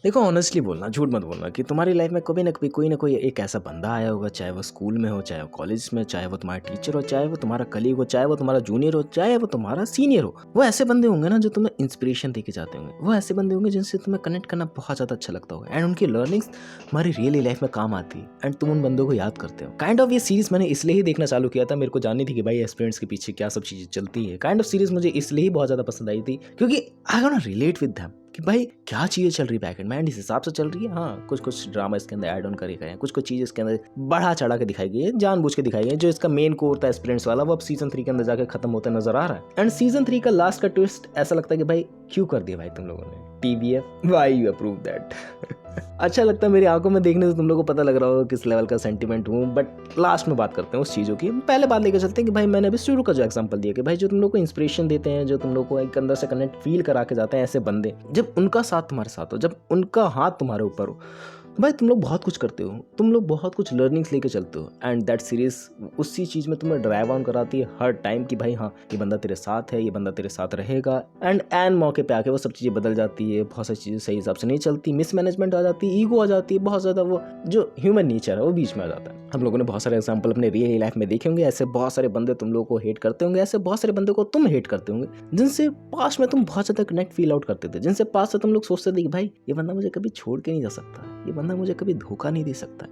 देखो ऑनेस्टली बोलना, झूठ मत बोलना कि तुम्हारी लाइफ में कभी ना कोई एक ऐसा बंदा आया होगा, चाहे वो स्कूल में हो, चाहे वो कॉलेज में, चाहे वो तुम्हारा टीचर हो, चाहे वो तुम्हारा कलीग हो, चाहे वो तुम्हारा जूनियर हो, चाहे वो तुम्हारा सीनियर हो। वो ऐसे बंदे होंगे ना जो तुम्हें इंस्पिरेशन देके जाते होंगे। वो ऐसे बंदे होंगे जिनसे तुम्हें कनेक्ट करना बहुत ज़्यादा अच्छा लगता होगा एंड उनकी लर्निंग्स तुम्हारी रियली लाइफ में काम आती है एंड तुम उन बंदों को याद करते हो। काइंड ऑफ ये सीरीज मैंने इसलिए ही देखना चालू किया था, मेरे को जाननी थी कि भाई एस्पिरेंट्स के पीछे क्या सब चीज़ें चलती है। काइंड ऑफ सीरीज मुझे इसलिए ही बहुत ज़्यादा पसंद आई थी क्योंकि I gonna relate with them कि भाई क्या चीज़ें चल रही बैक एंड माइंड इस हिसाब से चल रही है। हाँ, कुछ ड्रामा इसके अंदर ऐड ऑन करे गए हैं, कुछ चीज़ें इसके अंदर बढ़ा चढ़ा के दिखाई गई है, जानबूझ के दिखाई गई है। जो इसका मेन कोर था एस्पिरेंट्स वाला, वो अब सीजन 3 के अंदर जाकर खत्म होता नजर आ रहा है एंड सीजन 3 का लास्ट का ट्विस्ट ऐसा लगता है कि भाई क्यों कर दिया भाई तुम लोगों ने, TBF why you approve that. अच्छा लगता है मेरी आंखों में देखने से, तुम लोगों को पता लग रहा होगा किस लेवल का सेंटीमेंट हूँ, बट लास्ट में बात करते हैं उस चीज़ों की। पहले बात लेकर चलते हैं कि भाई मैंने अभी शुरू का जो एग्जांपल दिया कि भाई जो तुम लोग को इंस्पिरेशन देते हैं, जो तुम लोग को एक अंदर से कनेक्ट फील करा के जाते हैं, ऐसे बंदे जब उनका साथ तुम्हारे साथ हो, जब उनका हाथ तुम्हारे ऊपर हो, भाई तुम लोग बहुत कुछ करते हो, तुम लोग बहुत कुछ लर्निंग्स लेके चलते हो एंड दैट सीरीज उसी चीज़ में तुम्हें ड्राइव ऑन कराती है हर टाइम कि भाई हाँ ये बंदा तेरे साथ है, ये बंदा तेरे साथ रहेगा एंड एन मौके पे आके वो सब चीज़ें बदल जाती है। बहुत सारी चीज़ें सही हिसाब से नहीं चलती, मिसमैनेजमेंट आ जाती है, ईगो आ जाती है, बहुत ज़्यादा वो जो ह्यूमन नेचर है वो बीच में आ जाता है। हम लोगों ने बहुत सारे एग्जाम्पल अपने रियल लाइफ में देखे होंगे, ऐसे बहुत सारे बंदे तुम लोगों को हेट करते होंगे, ऐसे बहुत सारे बंदे को तुम हेट करते होंगे जिनसे पास्ट में तुम बहुत ज़्यादा कनेक्ट फील आउट करते थे, जिनसे पास्ट से तुम लोग सोचते थे कि भाई ये बंदा मुझे कभी छोड़ के नहीं जा सकता, ये बंदा मुझे कभी धोखा नहीं दे सकता।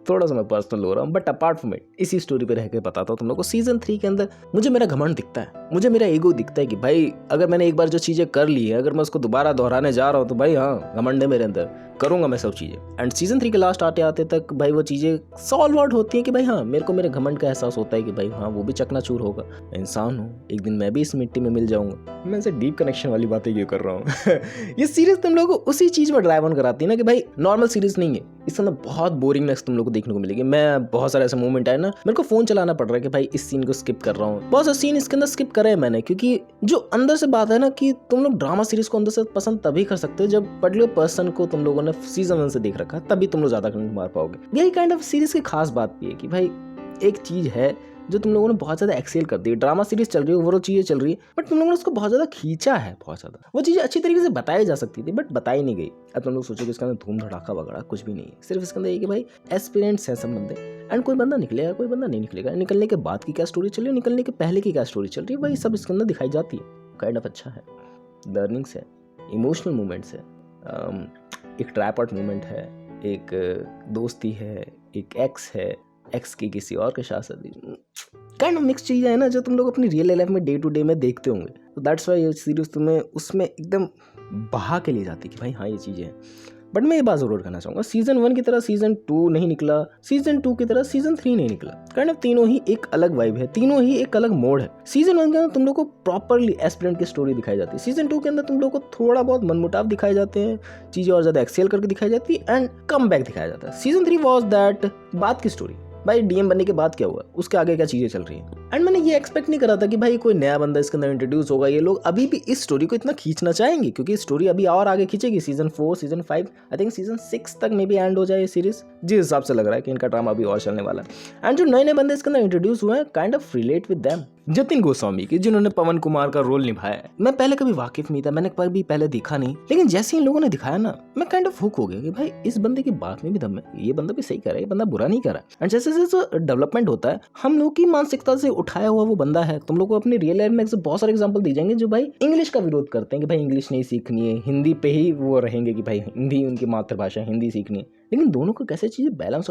थोड़ा सा मैं पर्सनल हो रहा हूँ बट अपार्ट फ्रॉम इट इसी स्टोरी पे रह के बताता हूँ तुम लोग को। सीजन 3 के अंदर मुझे मेरा घमंड दिखता है, मुझे मेरा ईगो दिखता है कि भाई अगर मैंने एक बार जो चीज़ें कर ली है, अगर मैं उसको दोबारा दोहराने जा रहा हूँ तो भाई हाँ घमंड है मेरे अंदर, करूँगा मैं सब चीज़ें। एंड सीजन 3 के लास्ट आते आते तक भाई वो चीज़ें सॉल्व आउट होती हैं कि भाई हाँ मेरे को मेरे घमंड का एहसास होता है कि भाई हाँ वो भी चकनाचूर होगा, मैं इंसान हूँ, एक दिन मैं भी इस मिट्टी में मिल जाऊँगा। मैं से डीप कनेक्शन वाली बातें क्यों कर रहा हूँ। ये सीरीज तुम लोगों को उसी चीज़ में ड्राइव ऑन कराती है ना कि भाई नॉर्मल सीरीज नहीं है, इस अंदर बहुत बोरिंगनेस तुम लोग को देखने को मिलेगी। मैं बहुत सारे ऐसे मोमेंट है ना मेरे को फोन चलाना पड़ रहा है कि भाई इस सीन को स्किप कर रहा हूँ, बहुत सारे सीन इसके अंदर स्किप करे हैं मैंने, क्योंकि जो अंदर से बात है ना कि तुम लोग ड्रामा सीरीज को अंदर से पसंद तभी कर सकते हो जब पर्टिकुलर पर्सन को तुम लोगों ने सीजन 1 से देख रखा, तभी तुम लोग ज्यादा कनेक्ट मार पाओगे। यही काइंड ऑफ सीरीज की खास बात भी है कि भाई एक चीज है जो तुम लोगों ने बहुत ज्यादा एक्सेल कर दी। ड्रामा सीरीज चल रही है, ओवरऑल चीजें चल रही है, बट तुम लोगों ने उसको बहुत ज्यादा खींचा है, बहुत ज्यादा वो चीजें अच्छी तरीके से बताई जा सकती थी बट बताई नहीं गई। अब तुम लोग सोचो कि इसके अंदर धूम धड़ाका वगड़ा कुछ भी नहीं है, सिर्फ इसके अंदर ये कि भाई एस्पिरेंट्स हैं सब बंदे एंड कोई बंदा निकलेगा कोई बंदा नहीं निकलेगा, निकलने के बाद की क्या स्टोरी चल रही है, निकलने के पहले की क्या स्टोरी चल रही है, वही सब इसके अंदर दिखाई जाती है। काइंड ऑफ अच्छा है, लर्निंग्स है, इमोशनल मोमेंट्स है, एक ट्रैप आउट मोमेंट है, एक दोस्ती है, एक एक्स है, एक्स की किसी और के साथ काइंड ऑफ मिक्स चीज़ें है ना जो तुम लोग अपनी रियल लाइफ में डे टू डे में देखते होंगे। तो दैट्स वाई ये सीरीज तुम्हें उसमें एकदम बहा के लिए जाती है कि भाई हाँ ये चीज़ें हैं। बट मैं ये बात जरूर कहना चाहूँगा, सीजन 1 की तरह सीजन 2 नहीं निकला, सीजन 2 की तरह सीजन 3 नहीं निकला। काइंड ऑफ तीनों ही एक अलग वाइब है, तीनों ही एक अलग मोड है। सीजन 1 के अंदर तुम लोग को प्रॉपरली एस्पिरेंट की स्टोरी दिखाई जाती है, सीजन 2 के अंदर तुम लोग को थोड़ा बहुत मनमुटाव दिखाए जाते हैं, चीज़ें और ज़्यादा एक्सेल करके दिखाई जाती है एंड कम बैक दिखाया जाता है। सीजन 3 वॉज दैट बात की स्टोरी, भाई डीएम बनने के बाद क्या हुआ, उसके आगे क्या चीजें चल रही हैं। एंड मैंने ये एक्सपेक्ट नहीं करा था कि भाई कोई नया बंदा इसके अंदर इंट्रोड्यूस होगा, ये लोग अभी भी इस स्टोरी को इतना खींचना चाहेंगे क्योंकि स्टोरी अभी और आगे खींचेगी। Season 4 season 5 I think season 6 तक मे बी एंड हो जाए ये सीरीज, जिस हिसाब से लग रहा है कि इनका ड्रामा अभी और चलने वाला है। एंड जो नए नए बंदे इसके अंदर इंट्रोड्यूस हुए हैं kind of relate with them. Jatin Goswami की जिन्होंने पवन कुमार का रोल निभाया है, मैं पहले कभी वाकिफ नहीं था, मैंने कभी पहले देखा नहीं, लेकिन जैसे इन लोगों ने दिखाया ना मैं काइंड ऑफ हुक हो गया कि भाई इस बंदे की बात में भी दम है, ये बंदा भी सही कर रहा है, ये बंदा बुरा नहीं कर रहा है। एंड जैसे जैसे डेवलपमेंट होता है हम लोग की मानसिकता से उठाया हुआ वो बंदा है। तुम लोग को अपनी रियल लाइफ में बहुत सारे एग्जांपल दी जाएंगे जो भाई इंग्लिश का विरोध करते हैं कि भाई इंग्लिश नहीं सीखनी है, हिंदी पे ही वो रहेंगे कि भाई हिंदी उनकी मातृभाषा, हिंदी सीखनी है। लेकिन दोनों को कैसे चीजें बैलेंस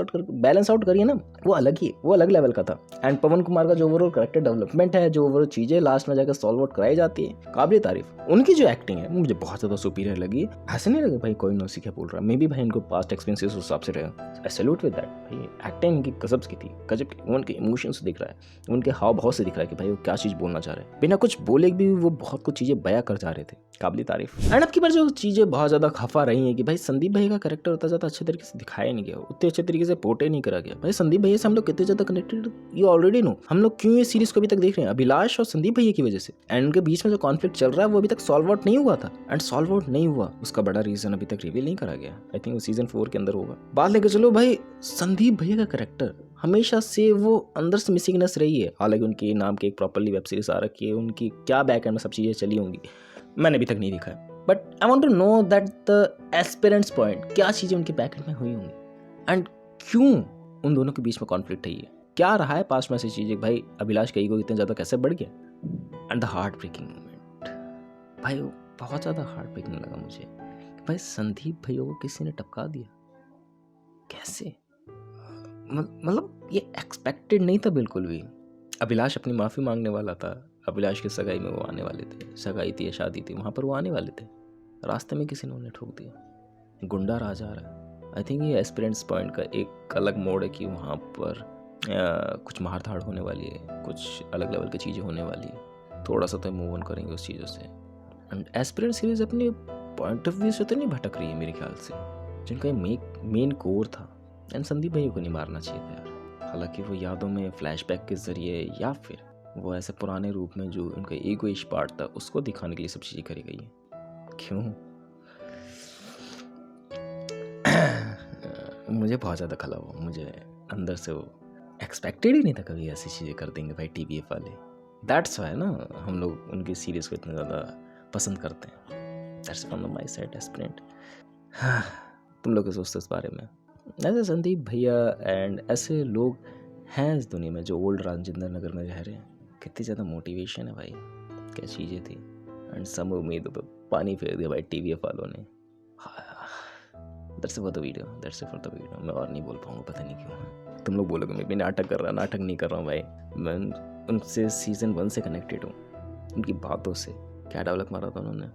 आउट करिए ना, वो अलग ही, वो अलग लेवल का था। एंड पवन कुमार का जो ओवरऑल कैरेक्टर डेवलपमेंट है, जो ओवरऑल चीजें लास्ट में जाकर सॉल्व आउट कराई जाती है, काबिल तारीफ। उनकी जो एक्टिंग है मुझे बहुत ज्यादा सुपीरियर लगी। ऐसे नहीं लगे भाई कोई नौसिखा बोल रहा, मे बी भाई इनको पास्ट एक्सपीरियंसेस उस हिसाब से रहे। आई सैल्यूट विद दैट, भाई एक्टिंग इनकी गजब की थी, गजब की। उनके इमोशंस दिख रहा है, उनके हाव भाव से दिख रहा है कि भाई वो क्या चीज बोलना चाह रहे हैं, बिना कुछ बोले भी वो बहुत कुछ चीजें बयां कर जा रहे थे, काबिल तारीफ। एंड अब की बार जो चीजें बहुत ज्यादा खफा रही है कि भाई संदीप भाई का कैरेक्टर उतना ज्यादा अच्छे तरीके से दिखाया नहीं गया, उतने अच्छे तरीके से पोर्ट्रे नहीं करा गया। भाई संदीप भैया से हम लोग कितने ज्यादा कनेक्टेड यू ऑलरेडी नो, हम लोग क्यों ये सीरीज को अभी तक देख रहे हैं, अभिलाष और संदीप भैया की वजह से। एंड उनके बीच में जो कॉन्फ्लिक्ट चल रहा है वो अभी तक सॉल्व आउट नहीं हुआ था, एंड सॉल्व आउट नहीं हुआ उसका बड़ा रीजन अभी तक रिवील नहीं करा गया। आई थिंक वो सीजन 4 के अंदर होगा। बात लेकर चलो भाई, संदीप भैया का कैरेक्टर हमेशा से वो अंदर से मिसिंगनेस रही है। हालांकि उनके नाम की एक प्रॉपर्ली वेब सीरीज आ रखी है, उनकी क्या बैक एंड में सब चीजें चली होंगी मैंने अभी तक नहीं देखा है, but I want to know that the aspirants point, क्या चीज़ें उनके बैकेंड में हुई होंगी एंड क्यों उन दोनों के बीच में कॉन्फ्लिक्ट है, ये क्या रहा है पास्ट में ऐसी चीज़ें, भाई अभिलाष का ईगो इतने ज़्यादा कैसे बढ़ गया। And the heart breaking moment, भाई वो बहुत ज़्यादा हार्ट ब्रेकिंग लगा मुझे, भाई संदीप भैया को किसी ने टपका दिया, कैसे, मतलब ये एक्सपेक्टेड नहीं था बिल्कुल भी। अभिलाष अपनी माफ़ी मांगने वाला था, अभिलाष की सगाई में वो आने वाले थे, सगाई थी या शादी थी वहाँ पर वो आने वाले थे, रास्ते में किसी ने उन्हें ठोक दिया, गुंडा राज आ रहा है। आई थिंक ये एस्पिरेंट्स पॉइंट का एक अलग मोड है कि वहाँ पर कुछ मार धाड़ होने वाली है, कुछ अलग लेवल की चीज़ें होने वाली है, थोड़ा सा तो मूव ऑन करेंगे उस चीज़ों से। एंड एस्पिरेंट सीरीज अपने पॉइंट ऑफ व्यू से तो नहीं भटक रही है मेरे ख्याल से, जिनका मेन कोर था। एंड संदीप भैया को नहीं मारना चाहिए था यार, हालांकि वो यादों में फ्लैशबैक के जरिए या फिर वो ऐसे पुराने रूप में जो उनका ईगोइश पार्ट था उसको दिखाने के लिए सब चीज़ें करी गई हैं। क्यों मुझे बहुत ज़्यादा खला हुआ, मुझे अंदर से वो एक्सपेक्टेड ही नहीं था कभी ऐसी चीज़ें कर देंगे भाई टीवीएफ वाले। दैट्स वाई ना हम लोग उनकी सीरीज़ को इतना ज़्यादा पसंद करते हैं। That's from my side aspirant. हाँ, तुम लोग क्या सोचते हो इस बारे में? ऐसे संदीप भैया एंड ऐसे लोग हैं इस दुनिया में जो ओल्ड राजेंद्र नगर में रह रहे हैं, कितनी ज़्यादा मोटिवेशन है भाई, क्या चीज़ें थी। एंड सब उम्मीदों पर पानी फेर दिया भाई टीवीएफ वालों ने। That's for the video, that's for the video. मैं और नहीं बोल पाऊंगा, पता नहीं क्यों। तुम लोग बोलोगे मैं भी नाटक कर रहा, नाटक नहीं कर रहा हूँ भाई, मैं उनसे सीज़न 1 से कनेक्टेड हूँ, उनकी बातों से। क्या डेवलप मारा था उन्होंने,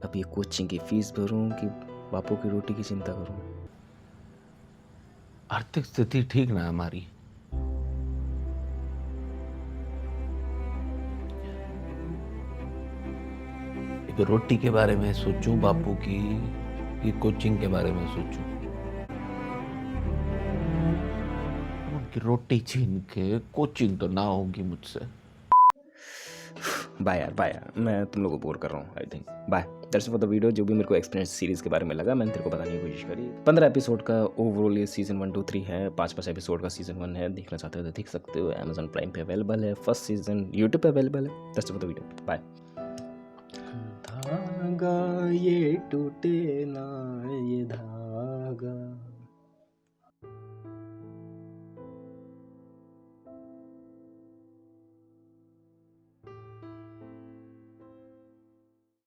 अब ये कोचिंग की फीस भरूँ कि बापू की रोटी की चिंता करूँ। आर्थिक स्थिति ठीक ना हमारी, एक रोटी के बारे में सोचूं बापू की, ये कोचिंग के बारे में सोचूं। उनकी रोटी छीन के कोचिंग तो ना होगी मुझसे। बाय यार, मैं तुम लोगों को बोर कर रहा हूँ I think. Bye, that's for the video. जो भी मेरे को एक्सपीरियंस सीरीज़ के बारे में लगा मैंने तेरे को बताने की कोशिश करी। 15 एपिसोड का ओवरऑल ये सीजन 1 2 3 है, 5 एपिसोड का सीजन 1 है। देखना चाहते हो तो देख सकते हो, अमेजन प्राइम पे अवेलेबल है, फर्स्ट सीजन यूट्यूब पे अवेलेबल है। That's for the video, bye. धागा ये टूटे ना, ये धागा